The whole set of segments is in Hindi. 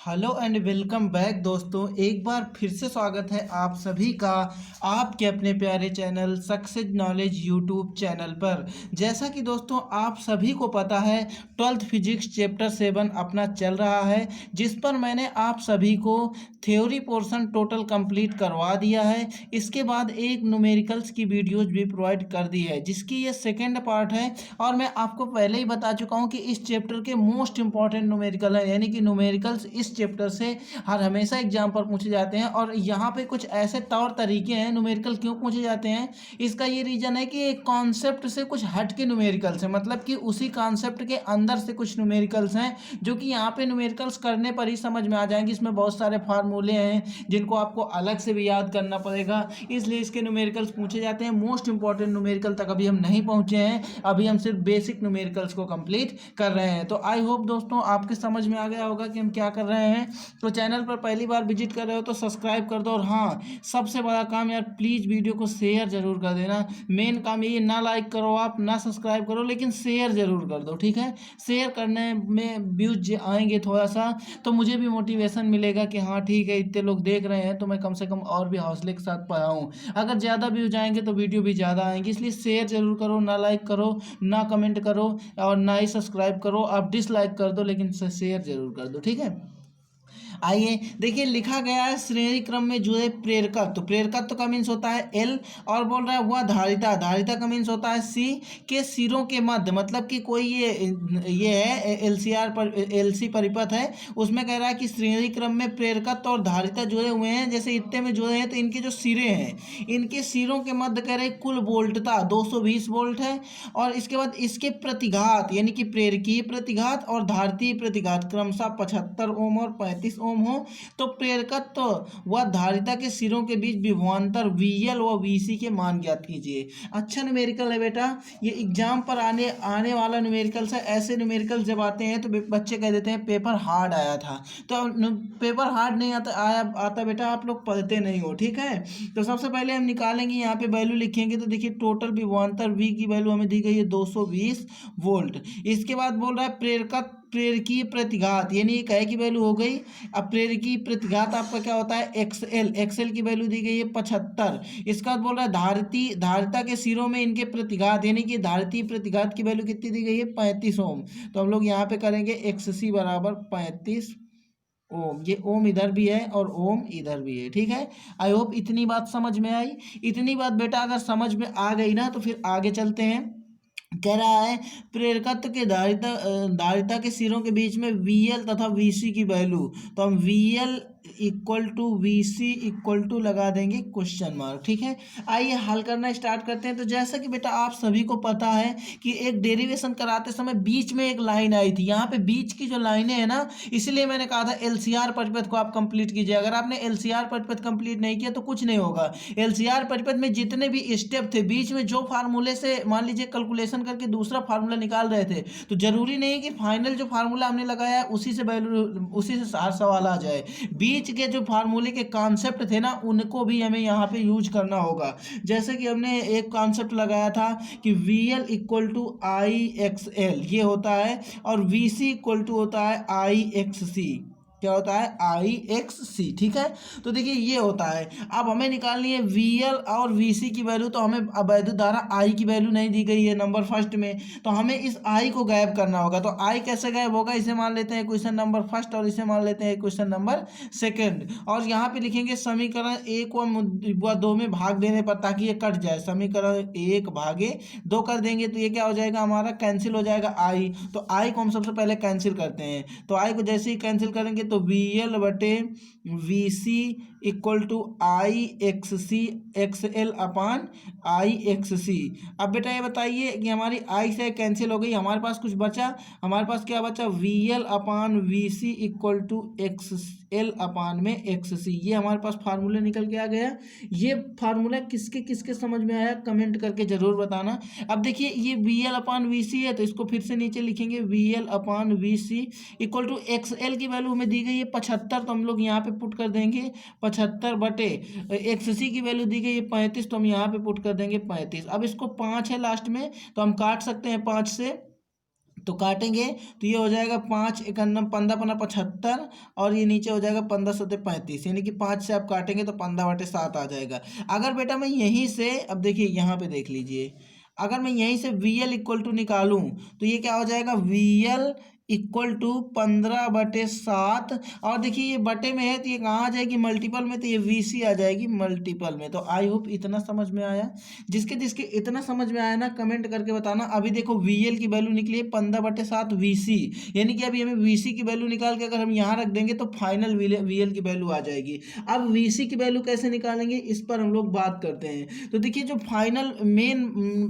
हेलो एंड वेलकम बैक दोस्तों। एक बार फिर से स्वागत है आप सभी का आपके अपने प्यारे channel success knowledge YouTube channel पर। जैसा कि दोस्तों आप सभी को पता है 12th फिजिक्स चैप्टर 7 अपना चल रहा है, जिस पर मैंने आप सभी को थ्योरी पोर्शन टोटल कंप्लीट करवा दिया है। इसके बाद एक न्यूमेरिकल्स की वीडियोज भी प्रोवाइड कर दी है, जिसकी ये सेकेंड पार्ट है। और मैं आपको पहले ही बता चुका हूँ कि इस चैप्टर के मोस्ट इंपॉर्टेंट न्यूमेरिकल है, यानी कि न्यूमेरिकल्स इस चैप्टर से हर हमेशा एग्जाम पर पूछे जाते हैं। और यहाँ पे कुछ ऐसे तौर तरीके हैं न्यूमेरिकल क्यों पूछे जाते हैं, इसका ये रीजन है कि एक कॉन्सेप्ट से कुछ हट के न्यूमेरिकल्स है, मतलब कि उसी कॉन्सेप्ट के अंदर से कुछ न्यूमेरिकल्स हैं जो कि यहाँ पे न्यूमेरिकल्स करने पर ही समझ में आ जाएंगे। इसमें बहुत सारे फार्मूले हैं जिनको आपको अलग से भी याद करना पड़ेगा, इसलिए इसके न्यूमेरिकल्स पूछे जाते हैं। मोस्ट इंपॉर्टेंट न्यूमेरिकल तक अभी हम नहीं पहुंचे हैं, अभी हम सिर्फ बेसिक न्यूमेरिकल्स को कंप्लीट कर रहे हैं। तो आई होप दोस्तों आपके समझ में आ गया होगा कि हम क्या कर रहे हैं। तो चैनल पर पहली बार विजिट कर रहे हो तो सब्सक्राइब कर दो, और हाँ, सबसे बड़ा काम यार, प्लीज़ वीडियो को शेयर जरूर कर देना। मेन काम ये, ना लाइक करो आप, ना सब्सक्राइब करो, लेकिन शेयर जरूर कर दो, ठीक है। शेयर करने में व्यूज आएंगे थोड़ा सा, तो मुझे भी मोटिवेशन मिलेगा कि हाँ ठीक है, इतने लोग देख रहे हैं तो मैं कम से कम और भी हौसले के साथ पढ़ाऊँ। अगर ज़्यादा व्यूज आएंगे तो वीडियो भी ज़्यादा आएंगी, इसलिए शेयर जरूर करो। ना लाइक करो, ना कमेंट करो, और ना ही सब्सक्राइब करो। आप डिसलाइक कर दो लेकिन शेयर जरूर कर दो, ठीक है। आइए देखिए, लिखा गया है श्रेणी क्रम में जुड़े प्रेरकत्व। तो प्रेरकत्व का मीन्स होता है एल, और बोल रहा है वह धारिता, धारिता का मीन्स होता है सी के सिरों के मध्य, मतलब कि कोई ये है एलसीआर पर एलसी परिपथ है, उसमें कह रहा है कि श्रेणी क्रम में प्रेरकत्व और धारिता जुड़े हुए हैं। जैसे इतने में जुड़े हैं तो इनके जो सिरे हैं, इनके सिरों के मध्य कह रहे कुल वोल्टता 220 वोल्ट है। और इसके बाद इसके प्रतिघात, यानी कि प्रेरकीय प्रतिघात और धारितीय प्रतिघात क्रमशः 75 ओम और 35 ओम हो। तो प्रेरकत्व व धारिता के सिरों के बीच विभवांतर VL व VC के मान ज्ञात कीजिए। अच्छा न्यूमेरिकल है बेटा, ये एग्जाम पर आने वाला न्यूमेरिकल है। ऐसे न्यूमेरिकल जब आते हैं तो बच्चे कह देते हैं पेपर हार्ड आया था। तो पेपर हार्ड नहीं आता बेटा, आप लोग पढ़ते नहीं हो, ठीक है। तो सबसे पहले हम निकालेंगे, यहाँ पे वैल्यू लिखेंगे तो देखिए टोटल विभवांतर V की वैल्यू हमें दी गई है 220 वोल्ट। इसके बाद बोल रहा है प्रेरकीय प्रतिघात, यानी एक है की वैल्यू हो गई। अब प्रेरकीय प्रतिघात आपका क्या होता है XL की वैल्यू दी गई है 75। इसका बाद बोल रहा है धारिता के सिरों में इनके प्रतिघात, यानी कि धारितीय प्रतिघात की वैल्यू कितनी दी गई है 35 ओम। तो हम लोग यहाँ पे करेंगे XC बराबर 35 ओम। ये ओम इधर भी है और ओम इधर भी है, ठीक है। आई होप इतनी बात समझ में आई। इतनी बात बेटा अगर समझ में आ गई ना, तो फिर आगे चलते हैं। कह रहा है प्रेरकत्व के धारिता के सिरों के बीच में VL तथा VC की वैल्यू। तो हम VL equal to VC equal to लगा देंगे क्वेश्चन मार्क, ठीक है। आइए हल करना स्टार्ट करते हैं। तो जैसा कि बेटा आप सभी को पता है कि एक डेरिवेशन कराते समय बीच में एक लाइन आई थी, यहाँ पे बीच की जो लाइनें हैं ना, इसलिए मैंने कहा था LCR परिपथ को आप कंप्लीट कीजिए। अगर आपने LCR परिपथ कंप्लीट नहीं किया तो कुछ नहीं होगा। LCR परिपथ में जितने भी स्टेप थे, बीच में जो फार्मूले से मान लीजिए कैलकुलेशन करके दूसरा फार्मूला निकाल रहे थे, तो जरूरी नहीं कि फाइनल जो फार्मूला हमने लगाया है उसी से वैल्यू, उसी से हर सवाल आ जाए। बीच के जो फार्मूले के कॉन्सेप्ट थे ना, उनको भी हमें यहाँ पे यूज करना होगा। जैसे कि हमने एक कॉन्सेप्ट लगाया था कि VL इक्वल टू IXL ये होता है, और VC इक्वल टू होता है IXC। क्या होता है IXC, ठीक है। तो देखिए ये होता है। अब हमें निकालनी है VL और VC की वैल्यू। तो हमें अब वैद्युत धारा I की वैल्यू नहीं दी गई है नंबर फर्स्ट में, तो हमें इस I को गायब करना होगा। तो I कैसे गायब होगा, इसे मान लेते हैं क्वेश्चन नंबर फर्स्ट और इसे मान लेते हैं क्वेश्चन नंबर सेकंड। और यहाँ पे लिखेंगे समीकरण 1 व 2 में भाग देने पर, ताकि ये कट जाए। समीकरण 1/2 कर देंगे तो ये क्या हो जाएगा, हमारा कैंसिल हो जाएगा I। तो I को हम सबसे पहले कैंसिल करते हैं। तो I को जैसे ही कैंसिल करेंगे तो VL बटे VC equal to IXC XL upon IXC। अब बेटा ये बताइए कि हमारी I से कैंसिल हो गई, हमारे पास कुछ बचा। हमारे पास क्या बचा, VL upon VC equal to XL upon में XC। ये हमारे पास फार्मूला निकल के आ गया। ये फार्मूला किसके किसके समझ में आया कमेंट करके जरूर बताना। अब देखिए ये VL अपान VC है, तो इसको फिर से नीचे लिखेंगे VL upon VC equal to XL की वैल्यू हमें दी गई है 75, तो हम लोग यहाँ पे पुट कर देंगे 75 बटे XC की वैल्यू दी गई है 35, तो हम यहाँ पे पुट कर देंगे 35। अब इसको 5 है लास्ट में, तो हम काट सकते हैं 5 से। तो काटेंगे तो ये हो जाएगा 5 51 15 15 75 और ये नीचे हो जाएगा 15 सत्ते 35, यानी कि 5 से आप काटेंगे तो 15/7 आ जाएगा। अगर बेटा मैं यहीं से, अब देखिए यहाँ पे देख लीजिए, अगर मैं यहीं से वी एल इक्वल टू निकालूं तो ये क्या हो जाएगा, वी एल इक्वल टू 15/7। और देखिए ये बटे में है तो ये कहाँ आ जाएगी, मल्टीपल में, तो ये वी सी आ जाएगी मल्टीपल में। तो आई होप इतना समझ में आया। जिसके जिसके इतना समझ में आया ना कमेंट करके बताना। अभी देखो वी एल की वैल्यू निकली है 15/7 वी सी, यानी कि अभी हमें वी सी की वैल्यू निकाल के अगर हम यहाँ रख देंगे तो फाइनल वी एल की वैल्यू आ जाएगी। अब वी सी की वैल्यू कैसे निकालेंगे इस पर हम लोग बात करते हैं। तो देखिए जो फाइनल मेन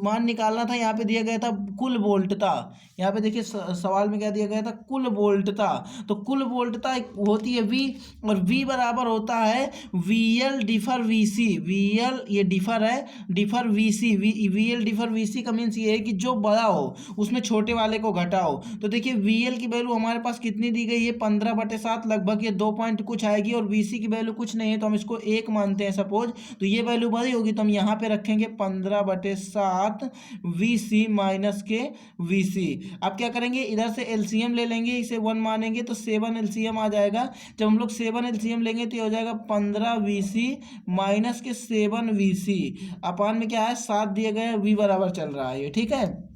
मान निकालना था, यहाँ पे दिया गया था कुल वोल्टता। यहाँ पे देखिए सवाल में क्या दिया गया था, कुल वोल्टता। तो कुल वोल्टता होती है वी, और वी बराबर होता है V L differ V C. V L ये डिफर है, differ V C, V L differ V C का मीन्स ये है कि जो बड़ा हो उसमें छोटे वाले को घटाओ। तो देखिए वी एल की वैल्यू हमारे पास कितनी दी गई है, 15/7, लगभग ये 2 पॉइंट कुछ आएगी। और वी सी की वैल्यू कुछ नहीं है तो हम इसको 1 मानते हैं सपोज। तो ये वैल्यू बड़ी होगी तो हम यहाँ पे रखेंगे 15/7 वी सी माइनस के वी सी। अब क्या करेंगे, इधर से एलसीएम ले लेंगे, इसे 1 मानेंगे तो 7 एलसीएम आ जाएगा। जब हम लोग 7 एलसीएम लेंगे तो ये हो जाएगा 15 वी सी माइनस के 7 वी सी। अपान में क्या है 7 दिए गए, वी बराबर चल रहा है ये, ठीक है।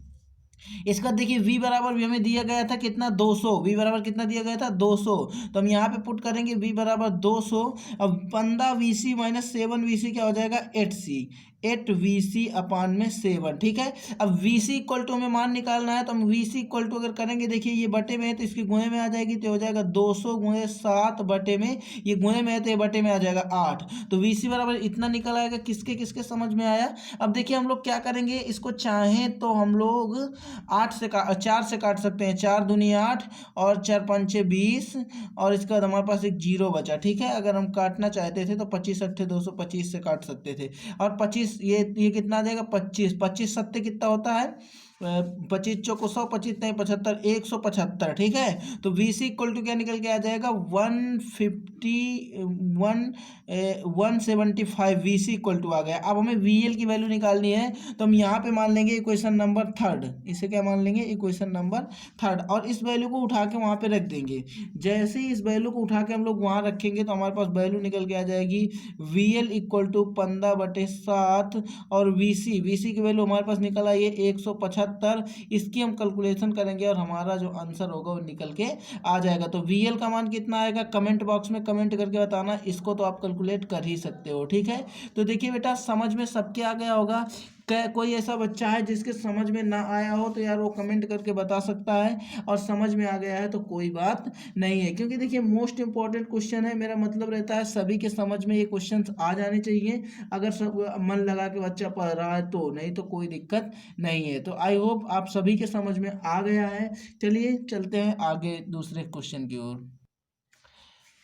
इसका देखिए v बराबर भी हमें दिया गया था कितना, 200। v बराबर कितना दिया गया था, 200। तो हम यहाँ पे पुट करेंगे v बराबर 200। अब 15 वी सी माइनस 7 वी सी क्या हो जाएगा, 8c, 8 वी सी अपान में 7, ठीक है। अब वी सी इक्वल टू हमें मान निकालना है तो हम वी सी इक्वल टू अगर करेंगे, देखिए ये बटे में है तो इसकी गुणे में आ जाएगी, तो हो जाएगा 200 गुणे 7 बटे में, ये गुणे में है तो ये बटे में आ जाएगा 8। तो वी सी बराबर इतना निकल आएगा। किसके किसके समझ में आया। अब देखिए हम लोग क्या करेंगे, इसको चाहें तो हम लोग 4 से काट सकते हैं, 4 दूनी 8 और 4 पंचे 20, और इसके बाद हमारे पास एक जीरो बचा, ठीक है। अगर हम काटना चाहते थे तो 25 अट्ठे 225 से काट सकते थे। और 25 ये कितना आ जाएगा, 25 25 सत्ते कितना होता है, 25 चौको 100, 25 नहीं 75, 175, ठीक है। तो वी सी इक्वल टू क्या निकल के आ जाएगा, 175 वी सी इक्वल टू आ गया। अब हमें वी एल की वैल्यू निकालनी है तो हम यहाँ पे मान लेंगे इक्वेशन नंबर 3, इसे क्या मान लेंगे, इक्वेशन नंबर 3, और इस वैल्यू को उठा के वहाँ पे रख देंगे। जैसे ही इस वैल्यू को उठा के हम लोग वहाँ रखेंगे तो हमारे पास वैल्यू निकल के आ जाएगी वी एल इक्वल टू 15/7, और वी सी की वैल्यू हमारे पास निकल आई है 175। इसकी हम कैलकुलेशन करेंगे और हमारा जो आंसर होगा वो निकल के आ जाएगा। तो वी एल का मान कितना आएगा कमेंट बॉक्स में कमेंट करके बताना, इसको तो आप कैलकुलेट कर ही सकते हो, ठीक है। तो देखिए बेटा समझ में सबके आ गया होगा। कोई ऐसा बच्चा है जिसके समझ में ना आया हो तो यार वो कमेंट करके बता सकता है, और समझ में आ गया है तो कोई बात नहीं है, क्योंकि देखिए मोस्ट इंपॉर्टेंट क्वेश्चन है। मेरा मतलब रहता है सभी के समझ में ये क्वेश्चन आ जाने चाहिए, अगर सब मन लगा के बच्चा पढ़ रहा है तो, नहीं तो कोई दिक्कत नहीं है। तो आई होप आप सभी के समझ में आ गया है। चलिए चलते हैं आगे दूसरे क्वेश्चन की ओर।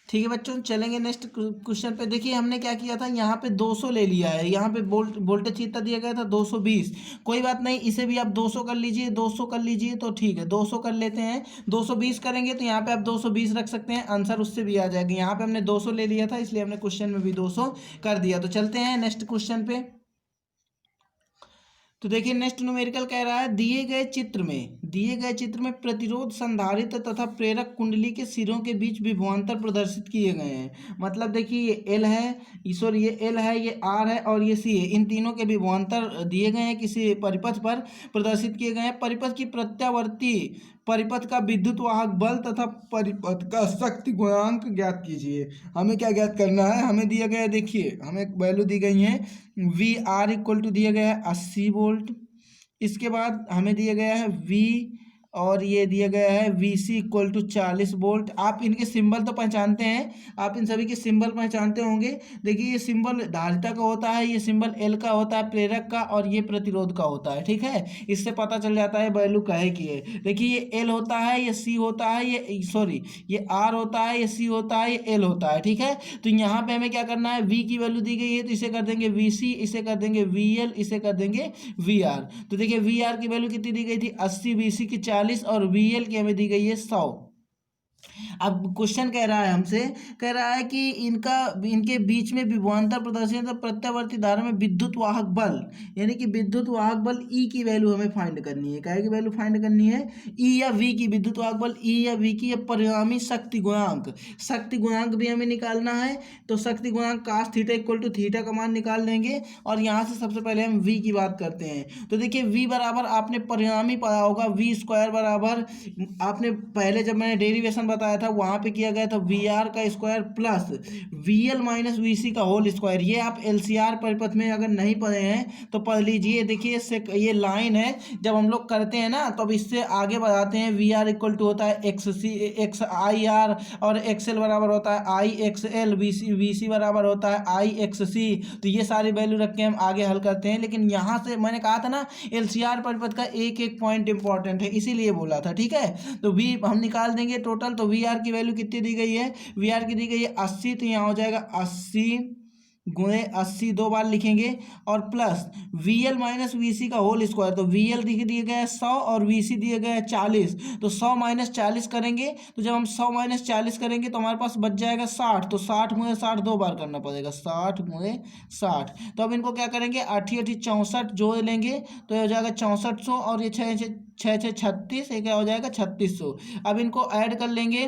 ठीक है बच्चों, चलेंगे नेक्स्ट क्वेश्चन पे। देखिए हमने क्या किया था, यहाँ पे 200 ले लिया है, यहाँ पे वोल्टेज कितना दिया गया था 220। कोई बात नहीं, इसे भी आप 200 कर लीजिए, 200 कर लीजिए तो ठीक है, 200 कर लेते हैं। 220 करेंगे तो यहाँ पे आप 220 रख सकते हैं, आंसर उससे भी आ जाएगा। यहाँ पे हमने 200 ले लिया था इसलिए हमने क्वेश्चन में भी 200 कर दिया। तो चलते हैं नेक्स्ट क्वेश्चन पे। तो देखिए नेक्स्ट न्यूमेरिकल कह रहा है, दिए गए चित्र में प्रतिरोध संधारित्र तथा प्रेरक कुंडली के सिरों के बीच विभवांतर प्रदर्शित किए गए हैं। मतलब देखिए ये एल है, सॉरी ये एल है, ये आर है और ये सी है, इन तीनों के विभवांतर दिए गए हैं, किसी परिपथ पर प्रदर्शित किए गए हैं। परिपथ की प्रत्यावर्ती परिपथ का विद्युत वाहक बल तथा परिपथ का शक्ति गुणांक ज्ञात कीजिए। हमें क्या ज्ञात करना है, हमें दिया गया है, देखिए हमें एक वैल्यू दी गई है, वी आर इक्वल टू दिया गया है 80 वोल्ट। इसके बाद हमें दिया गया है वी, और ये दिया गया है V C equal to 40 volt. आप इनके सिंबल तो पहचानते हैं, आप इन सभी के सिंबल पहचानते होंगे। देखिए ये सिंबल धारिता का होता है, ये सिंबल एल का होता है प्रेरक का, और ये प्रतिरोध का होता है, ठीक है। इससे पता चल जाता है वैल्यू कहे की है। देखिए ये एल होता है, ये सी होता है, ये सॉरी ये आर होता है, ये सी होता है, ये एल होता है, ठीक है। तो यहाँ पे हमें क्या करना है, वी की वैल्यू दी गई है तो इसे कर देंगे वी सी, इसे कर देंगे वी एल, इसे कर देंगे वी आर। तो देखिए वी आर की वैल्यू कितनी दी गई थी 80, वी सी की 40 और वी एल की हमें दी गई है 100। अब क्वेश्चन कह रहा है हमसे, कह रहा है कि इनके बीच में विभवांतर प्रदर्शित प्रत्यावर्ती धारा में विद्युत वाहक बल, यानी कि विद्युत वाहक बल ई की वैल्यू हमें फाइंड करनी है। क्या की वैल्यू फाइंड करनी है? ई या वी की, विद्युत वाहक बल ई या वी की, या परिणामी शक्ति गुणांक, शक्ति गुणांक भी हमें निकालना है। तो शक्ति गुणांक cos theta equal to theta का मान निकाल लेंगे, और यहाँ से सबसे पहले हम वी की बात करते हैं। तो देखिए वी बराबर आपने परिणामी पाया होगा, वी स्क्वायर बराबर, आपने पहले जब मैंने डेरिवेशन बताया था वहाँ पे किया गया था वी आर का square plus V L minus V C का होल स्क्वायर। ये आप एल सी आर परिपथ में अगर नहीं पढ़े हैं तो पढ़ लीजिए। देखिए इससे ये लाइन है, जब हम लोग करते हैं ना तो अब इससे आगे बढ़ाते हैं। वी आर इक्वल टू होता है X C X I R, और एक्स एल बराबर होता है I X L, V C बराबर होता है आई एक्स सी। तो ये सारी वैल्यू रख के हम आगे हल करते हैं। लेकिन यहाँ से मैंने कहा था ना एल सी आर परिपथ का एक एक पॉइंट इंपॉर्टेंट है, इसीलिए बोला था। ठीक है, तो वी हम निकाल देंगे टोटल। तो वी आर की वैल्यू कितनी दी गई है? वी आर की दी गई है 80, तो यहाँ हो जाएगा 80 गुणे 80, दो बार लिखेंगे, और plus V L minus V C का होल स्क्वायर। तो वी एल दिए गया है 100 और वी सी दिए गया है 40। तो 100 माइनस 40 करेंगे, तो जब हम 100 माइनस 40 करेंगे तो हमारे पास बच जाएगा 60। तो 60 गुणे 60 दो बार करना पड़ेगा, 60 गुणे 60। तो अब इनको क्या करेंगे, 8 8 64 जोड़ लेंगे तो हो जाएगा 6400, और ये 6 6 36, ये क्या हो जाएगा 3600। अब इनको ऐड कर लेंगे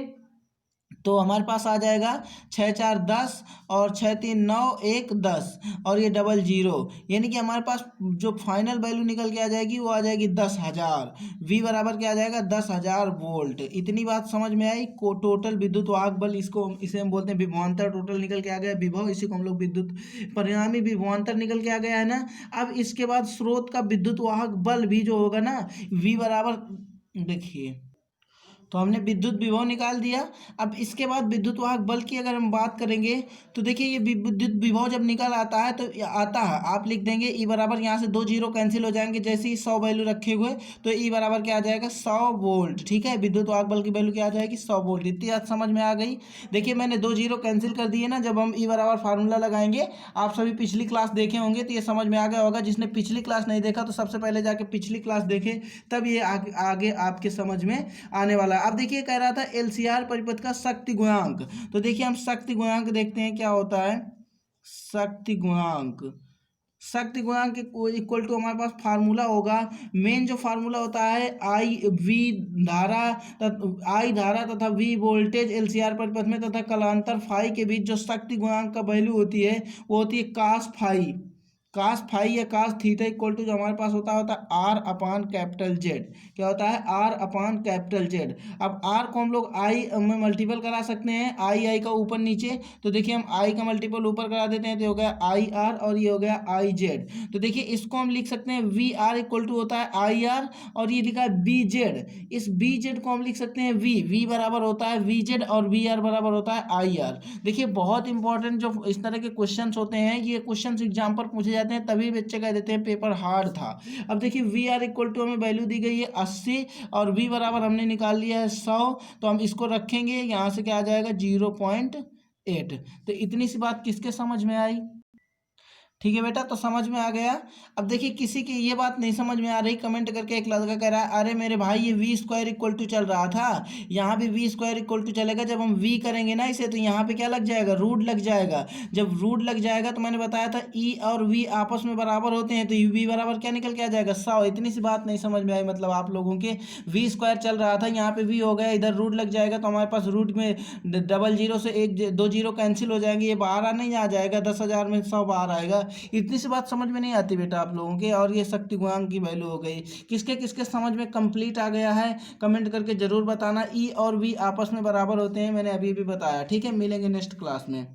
तो हमारे पास आ जाएगा 6 4 10 और 6 3 9 1 10, और ये डबल जीरो, यानी कि हमारे पास जो फाइनल वैल्यू निकल के आ जाएगी वो आ जाएगी 10,000। वी बराबर क्या आ जाएगा? 10,000 वोल्ट। इतनी बात समझ में आई? को टोटल विद्युत वाहक बल, इसे हम बोलते हैं विभवांतर। टोटल निकल के आ गया विभव, इसी को हम लोग विद्युत परिणामी विभवांतर निकल के आ गया है ना। अब इसके बाद स्रोत का विद्युत वाहक बल भी जो होगा ना, वी बराबर, देखिए तो हमने विद्युत विभव निकाल दिया। अब इसके बाद विद्युत वाहक बल की अगर हम बात करेंगे तो देखिए ये विद्युत विभव जब निकल आता है तो आता है, आप लिख देंगे ई बराबर, यहाँ से 2 जीरो कैंसिल हो जाएंगे जैसे ही 100 वैल्यू रखे हुए, तो ई बराबर क्या आ जाएगा? 100 वोल्ट। ठीक है, विद्युत वाहक बल की वैल्यू क्या आ जाएगी? 100 वोल्ट। इतनी बात समझ में आ गई? देखिए मैंने 2 जीरो कैंसिल कर दिए ना, जब हम ई बराबर फार्मूला लगाएंगे, आप सभी पिछली क्लास देखे होंगे तो ये समझ में आ गया होगा। जिसने पिछली क्लास नहीं देखा तो सबसे पहले जाके पिछली क्लास देखे, तब ये आगे आपके समझ में आने वाला है। अब देखिए कह रहा था एलसीआर परिपथ का शक्ति गुणांक। तो देखिए हम शक्ति गुणांक देखते हैं क्या होता है। शक्ति गुणांक, शक्ति गुणांक इक्वल टू हमारे पास फार्मूला होगा। मेन जो फार्मूला होता है आई वी धारा, आई धारा तथा वी वोल्टेज एलसीआर परिपथ में तथा कलांतर फाई के बीच जो शक्ति गुणांक का वैल्यू होती है वो होती है कास फाई। कास फाई या कास थीटा इक्वल टू जो हमारे पास होता है आर अपान कैपिटल जेड। क्या होता है? R upon capital Z. अब आर को हम लोग आई में मल्टीपल करा सकते हैं, आई आई का ऊपर नीचे। तो देखिए हम आई का मल्टीपल ऊपर करा देते हैं तो हो गया आई आर, और ये हो गया आई जेड। तो देखिए इसको हम लिख सकते हैं वी आर इक्वल टू होता है आई आर, और ये लिखा है बी जेड। इस बी जेड को हम लिख सकते हैं वी बराबर होता है वी जेड, और वी आर बराबर होता है आई आर। देखिए बहुत इंपॉर्टेंट जो इस तरह के क्वेश्चन होते हैं, ये क्वेश्चन एग्जाम पर पूछे जाते हैं, तभी बच्चे कह देते हैं पेपर हार्ड था। अब देखिए वी आर इक्वल टू हमें वैल्यू दी गई है 80, और वी बराबर हमने निकाल लिया है 100। तो हम इसको रखेंगे, यहाँ से क्या आ जाएगा 0.8। तो इतनी सी बात किसके समझ में आई? ठीक है बेटा, तो समझ में आ गया। अब देखिए किसी की ये बात नहीं समझ में आ रही, कमेंट करके एक लड़का कह रहा है अरे मेरे भाई ये वी स्क्वायर इक्वल टू चल रहा था, यहाँ भी वी स्क्वायर इक्वल टू चलेगा, जब हम वी करेंगे ना इसे तो यहाँ पे क्या लग जाएगा? रूट लग जाएगा। जब रूट लग जाएगा तो मैंने बताया था ई और वी आपस में बराबर होते हैं, तो वी बराबर क्या निकल के आ जाएगा? 100। इतनी सी बात नहीं समझ में आई? मतलब आप लोगों के वी स्क्वायर चल रहा था, यहाँ पे वी हो गया, इधर रूट लग जाएगा तो हमारे पास रूट में डबल जीरो से एक 2 जीरो कैंसिल हो जाएंगे, ये बाहर नहीं आ जाएगा, 10,000 में 100 बाहर आएगा। इतनी सी बात समझ में नहीं आती बेटा आप लोगों के? और ये शक्ति गुणांक की वैल्यू हो गई। किसके किसके समझ में कंप्लीट आ गया है कमेंट करके जरूर बताना। ई और वी आपस में बराबर होते हैं, मैंने अभी भी बताया। ठीक है, मिलेंगे नेक्स्ट क्लास में।